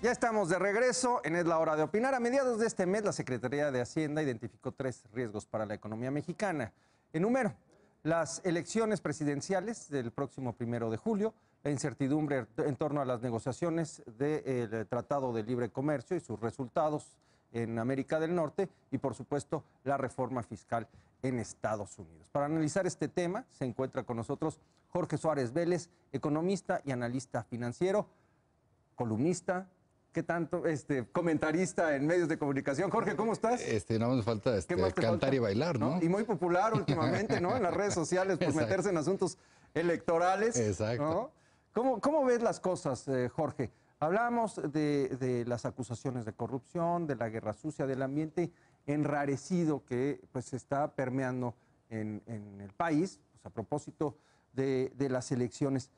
Ya estamos de regreso en Es la Hora de Opinar. A mediados de este mes, la Secretaría de Hacienda identificó 3 riesgos para la economía mexicana. Enumero: las elecciones presidenciales del próximo 1 de julio, la incertidumbre en torno a las negociaciones del Tratado de Libre Comercio y sus resultados en América del Norte y, por supuesto, la reforma fiscal en Estados Unidos. Para analizar este tema, se encuentra con nosotros Jorge Suárez Vélez, economista y analista financiero, columnista, ¿qué tanto? Comentarista en medios de comunicación. Jorge, ¿cómo estás? No nos falta cantar falta? Y bailar, ¿no? Y muy popular últimamente, ¿no? En las redes sociales por meterse en asuntos electorales. Exacto. ¿no? ¿Cómo ves las cosas, Jorge? Hablamos de las acusaciones de corrupción, de la guerra sucia, del ambiente enrarecido que pues se está permeando en el país, pues, a propósito de las elecciones.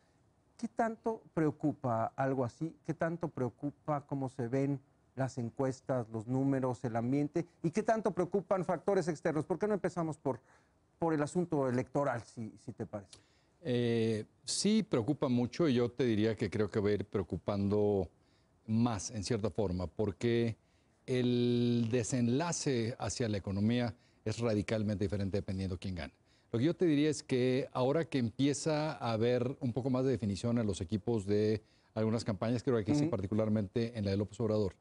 ¿Qué tanto preocupa algo así? ¿Qué tanto preocupa cómo se ven las encuestas, los números, el ambiente? ¿Y qué tanto preocupan factores externos? ¿Por qué no empezamos por el asunto electoral, si te parece? Sí, preocupa mucho y yo te diría que creo que va a ir preocupando más, en cierta forma, porque el desenlace hacia la economía es radicalmente diferente dependiendo quién gane. Lo que yo te diría es que ahora que empieza a haber un poco más de definición en los equipos de algunas campañas, creo que aquí sí particularmente en la de López Obrador,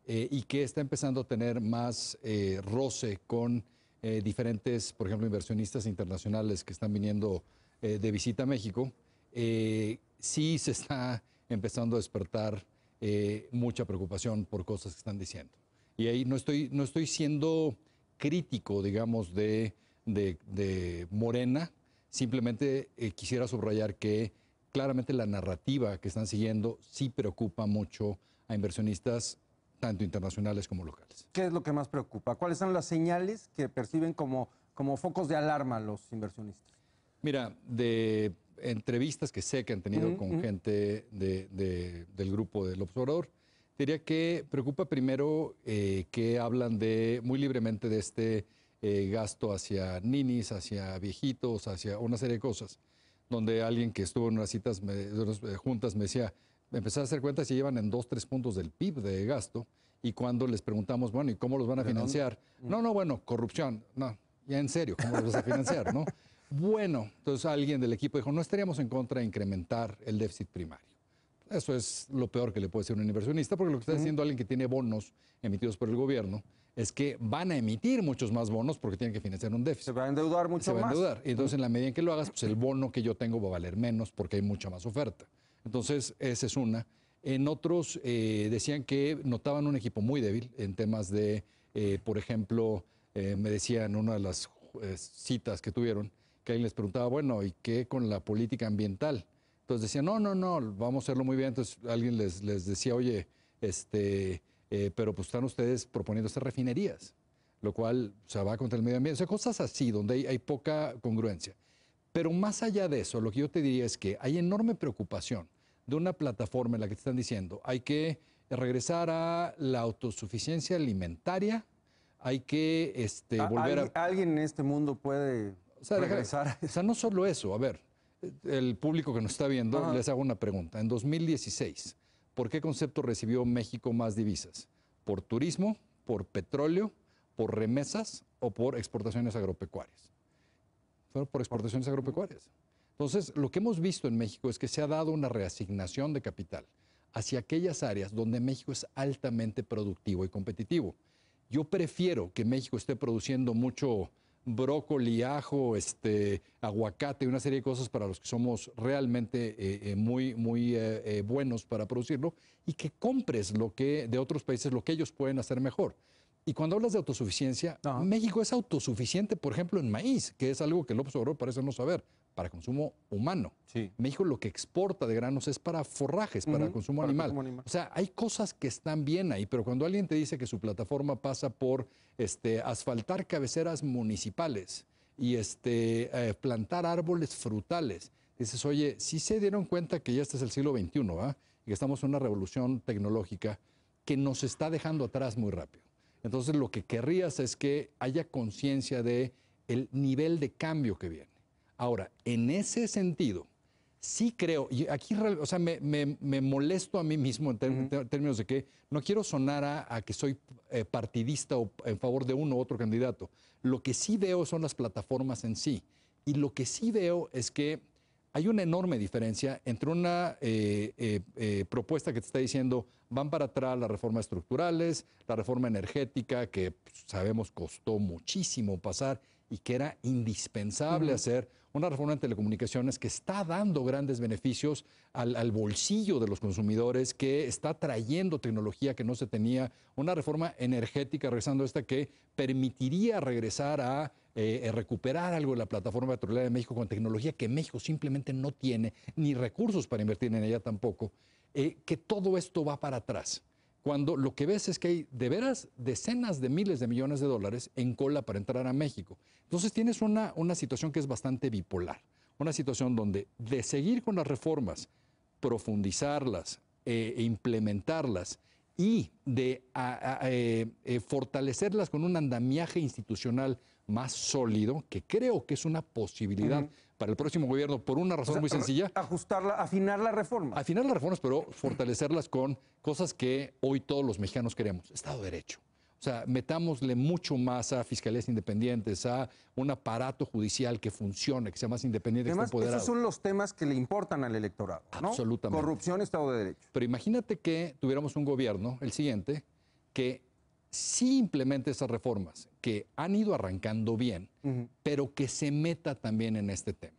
y que está empezando a tener más roce con diferentes, por ejemplo, inversionistas internacionales que están viniendo de visita a México, sí se está empezando a despertar mucha preocupación por cosas que están diciendo. Y ahí no estoy siendo crítico, digamos, de Morena, simplemente quisiera subrayar que claramente la narrativa que están siguiendo sí preocupa mucho a inversionistas, tanto internacionales como locales. ¿Qué es lo que más preocupa? ¿Cuáles son las señales que perciben como focos de alarma los inversionistas? Mira, de entrevistas que sé que han tenido con gente del grupo del López Obrador, diría que preocupa primero que hablan muy libremente de este gasto hacia ninis, hacia viejitos, hacia una serie de cosas, donde alguien que estuvo en unas citas, unas juntas, me decía, empecé a hacer cuentas y llevan en 2, 3 puntos del PIB de gasto, y cuando les preguntamos, bueno, ¿y cómo los van a financiar? No, bueno, corrupción. No, ya en serio, ¿cómo los vas a financiar, no? Bueno, entonces alguien del equipo dijo, no estaríamos en contra de incrementar el déficit primario. Eso es lo peor que le puede decir un inversionista, porque lo que está diciendo alguien que tiene bonos emitidos por el gobierno es que van a emitir muchos más bonos porque tienen que financiar un déficit. Se va a endeudar mucho más. Se va a endeudar. Y entonces, en la medida en que lo hagas, pues el bono que yo tengo va a valer menos porque hay mucha más oferta. Entonces, esa es una. En otros decían que notaban un equipo muy débil en temas de, por ejemplo, me decían en una de las citas que tuvieron, que alguien les preguntaba, bueno, ¿y qué con la política ambiental? Entonces decían, no, vamos a hacerlo muy bien. Entonces alguien les decía, oye, pero pues están ustedes proponiendo estas refinerías, lo cual va contra el medio ambiente. O sea, cosas así, donde hay poca congruencia. Pero más allá de eso, lo que yo te diría es que hay enorme preocupación de una plataforma en la que te están diciendo, hay que regresar a la autosuficiencia alimentaria, hay que volver a... ¿Alguien en este mundo puede regresar a eso? O sea, no solo eso, a ver, el público que nos está viendo, les hago una pregunta. En 2016, ¿por qué concepto recibió México más divisas? ¿Por turismo, por petróleo, por remesas o por exportaciones agropecuarias? Fueron por exportaciones agropecuarias. Entonces, lo que hemos visto en México es que se ha dado una reasignación de capital hacia aquellas áreas donde México es altamente productivo y competitivo. Yo prefiero que México esté produciendo mucho brócoli, ajo, aguacate y una serie de cosas para los que somos realmente muy buenos para producirlo, y que compres de otros países lo que ellos pueden hacer mejor. Y cuando hablas de autosuficiencia, México es autosuficiente, por ejemplo, en maíz, que es algo que López Obrador parece no saber, para consumo humano. Sí. México lo que exporta de granos es para forrajes, para consumo animal. O sea, hay cosas que están bien ahí, pero cuando alguien te dice que su plataforma pasa por asfaltar cabeceras municipales y plantar árboles frutales, dices, oye, sí se dieron cuenta que ya este es el siglo XXI, ¿va? Y que estamos en una revolución tecnológica que nos está dejando atrás muy rápido. Entonces, lo que querrías es que haya conciencia de el nivel de cambio que viene. Ahora, en ese sentido, Sí creo, y aquí, o sea, me molesto a mí mismo en términos de que no quiero sonar a que soy partidista o en favor de uno u otro candidato. Lo que sí veo son las plataformas en sí. Y lo que sí veo es que hay una enorme diferencia entre una propuesta que te está diciendo van para atrás las reformas estructurales, la reforma energética, que pues, sabemos costó muchísimo pasar y que era indispensable hacer, una reforma en telecomunicaciones que está dando grandes beneficios al bolsillo de los consumidores, que está trayendo tecnología que no se tenía, una reforma energética, regresando a esta, que permitiría regresar a recuperar algo de la plataforma petrolera de México con tecnología que México simplemente no tiene, ni recursos para invertir en ella tampoco, que todo esto va para atrás. Cuando lo que ves es que hay de veras decenas de miles de millones de dólares en cola para entrar a México. Entonces tienes una situación que es bastante bipolar, una situación donde de seguir con las reformas, profundizarlas, implementarlas y de fortalecerlas con un andamiaje institucional más sólido, que creo que es una posibilidad para el próximo gobierno por una razón muy sencilla. Afinar las reformas. Afinar las reformas, pero fortalecerlas con cosas que hoy todos los mexicanos queremos. Estado de Derecho. O sea, metámosle mucho más a fiscalías independientes, a un aparato judicial que funcione, que sea más independiente, Además, que esté empoderado. esos son los temas que le importan al electorado, ¿no? Absolutamente. Corrupción, Estado de Derecho. Pero imagínate que tuviéramos un gobierno, el siguiente, que sí implemente esas reformas, que han ido arrancando bien, pero que se meta también en este tema.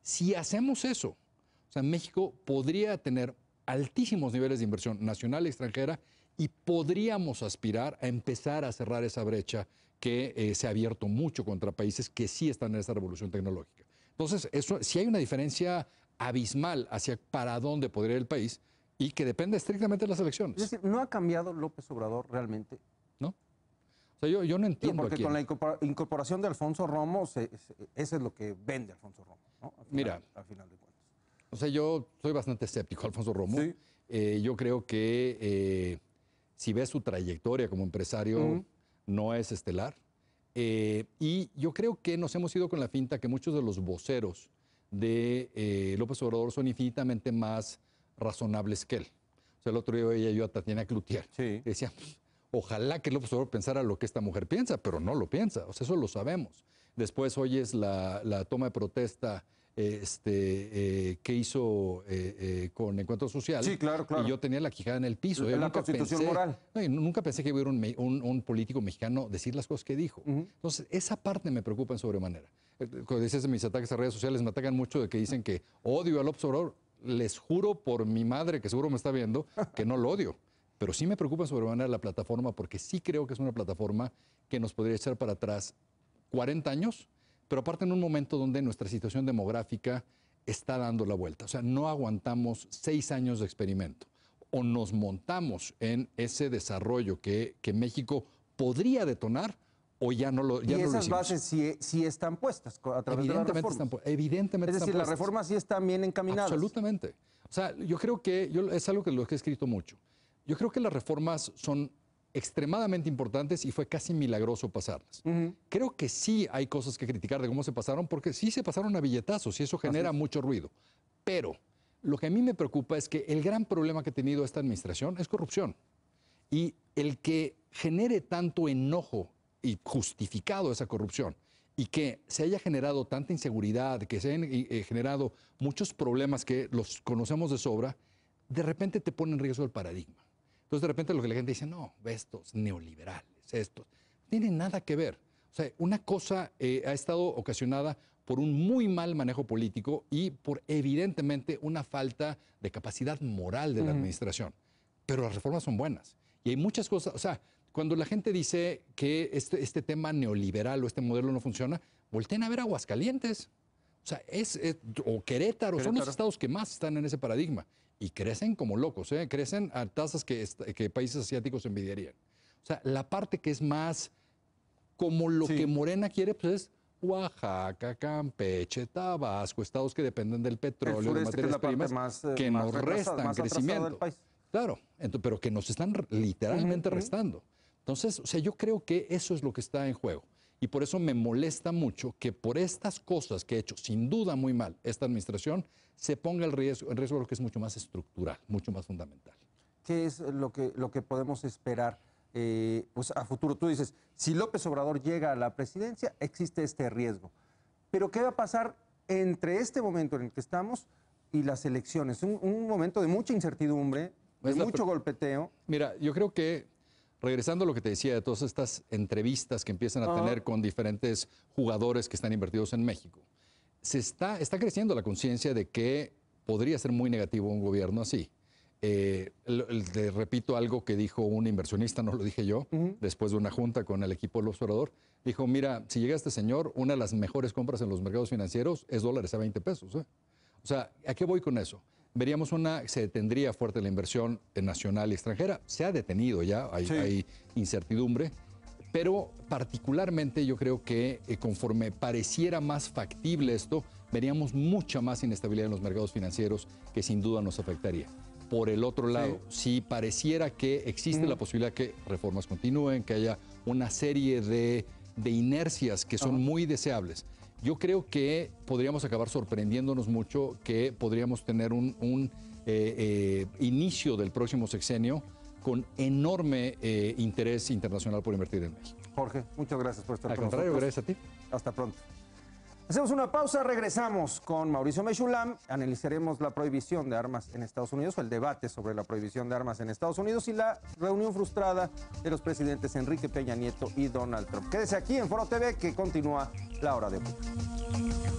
Si hacemos eso, o sea, México podría tener altísimos niveles de inversión nacional y extranjera y podríamos aspirar a empezar a cerrar esa brecha que se ha abierto mucho contra países que sí están en esa revolución tecnológica. Entonces, eso, sí hay una diferencia abismal hacia para dónde podría ir el país y que depende estrictamente de las elecciones. Es decir, ¿no ha cambiado López Obrador realmente? ¿No? O sea, yo no entiendo. Porque con la incorporación de Alfonso Romo, eso es lo que vende Alfonso Romo, ¿no? Mira, al final de cuentas. O sea, yo soy bastante escéptico, Alfonso Romo. Sí. Yo creo que si ves su trayectoria como empresario, no es estelar. Y yo creo que nos hemos ido con la finta que muchos de los voceros de López Obrador son infinitamente más razonables que él. O sea, el otro día veía yo a Tatiana Cloutier. Sí. Decía, ojalá que López Obrador pensara lo que esta mujer piensa, pero no lo piensa. O sea, eso lo sabemos. Después oyes la toma de protesta que hizo con Encuentro Social. Sí, claro, claro. Y yo tenía la quijada en el piso. La Constitución moral. No, nunca pensé que hubiera un político mexicano decir las cosas que dijo. Entonces, esa parte me preocupa en sobremanera. Cuando dices de mis ataques a redes sociales, me atacan mucho de que dicen que odio a López Obrador. Les juro por mi madre, que seguro me está viendo, que no lo odio. Pero sí me preocupa en sobremanera la plataforma, porque sí creo que es una plataforma que nos podría echar para atrás 40 años, pero aparte en un momento donde nuestra situación demográfica está dando la vuelta. O sea, no aguantamos 6 años de experimento. O nos montamos en ese desarrollo que México podría detonar, o ya no lo hicimos. Y esas bases sí están puestas a través de las reformas. Evidentemente es decir, las reformas sí están bien encaminadas. Absolutamente. O sea, yo creo que, es algo que lo he escrito mucho, yo creo que las reformas son extremadamente importantes y fue casi milagroso pasarlas. Creo que sí hay cosas que criticar de cómo se pasaron, porque sí se pasaron a billetazos y eso genera mucho ruido. Pero lo que a mí me preocupa es que el gran problema que ha tenido esta administración es corrupción. Y el que genere tanto enojo y justificado esa corrupción y que se haya generado tanta inseguridad, que se hayan generado muchos problemas que los conocemos de sobra, de repente te pone en riesgo el paradigma. Entonces, de repente lo que la gente dice, no, estos neoliberales, estos, no tienen nada que ver. O sea, una cosa ha estado ocasionada por un muy mal manejo político y por, evidentemente, una falta de capacidad moral de la administración. Pero las reformas son buenas. Y hay muchas cosas, o sea, cuando la gente dice que este tema neoliberal o este modelo no funciona, volteen a ver Aguascalientes. O sea, o Querétaro, son los estados que más están en ese paradigma. Y crecen como locos, crecen a tasas que países asiáticos envidiarían. O sea, la parte que es más como lo que Morena quiere, pues es Oaxaca, Campeche, Tabasco, estados que dependen del petróleo, de materias primas, que nos restan crecimiento. Claro, pero que nos están literalmente restando. Entonces, o sea, yo creo que eso es lo que está en juego. Y por eso me molesta mucho que por estas cosas que ha hecho sin duda muy mal esta administración, se ponga en riesgo lo que es mucho más estructural, mucho más fundamental. ¿Qué es lo que podemos esperar pues a futuro? Tú dices, si López Obrador llega a la presidencia, existe este riesgo. Pero ¿qué va a pasar entre este momento en el que estamos y las elecciones? Un momento de mucha incertidumbre, de mucho golpeteo. Mira, yo creo que, regresando a lo que te decía de todas estas entrevistas que empiezan a tener con diferentes jugadores que están invertidos en México, está creciendo la conciencia de que podría ser muy negativo un gobierno así. Te repito algo que dijo un inversionista, no lo dije yo, después de una junta con el equipo del observador. Dijo, mira, si llega este señor, una de las mejores compras en los mercados financieros es dólares a 20 pesos. O sea, ¿a qué voy con eso? Veríamos se detendría fuerte la inversión nacional y extranjera. Se ha detenido ya, hay incertidumbre. Pero particularmente yo creo que conforme pareciera más factible esto, veríamos mucha más inestabilidad en los mercados financieros que sin duda nos afectaría. Por el otro lado, si pareciera que existe la posibilidad que reformas continúen, que haya una serie de inercias que son muy deseables, yo creo que podríamos acabar sorprendiéndonos mucho, que podríamos tener un inicio del próximo sexenio con enorme interés internacional por invertir en México. Jorge, muchas gracias por estar con nosotros. Al contrario, gracias a ti. Hasta pronto. Hacemos una pausa, regresamos con Mauricio Mechulam, analizaremos la prohibición de armas en Estados Unidos, o el debate sobre la prohibición de armas en Estados Unidos y la reunión frustrada de los presidentes Enrique Peña Nieto y Donald Trump. Quédese aquí en Foro TV, que continúa La Hora de Fútbol.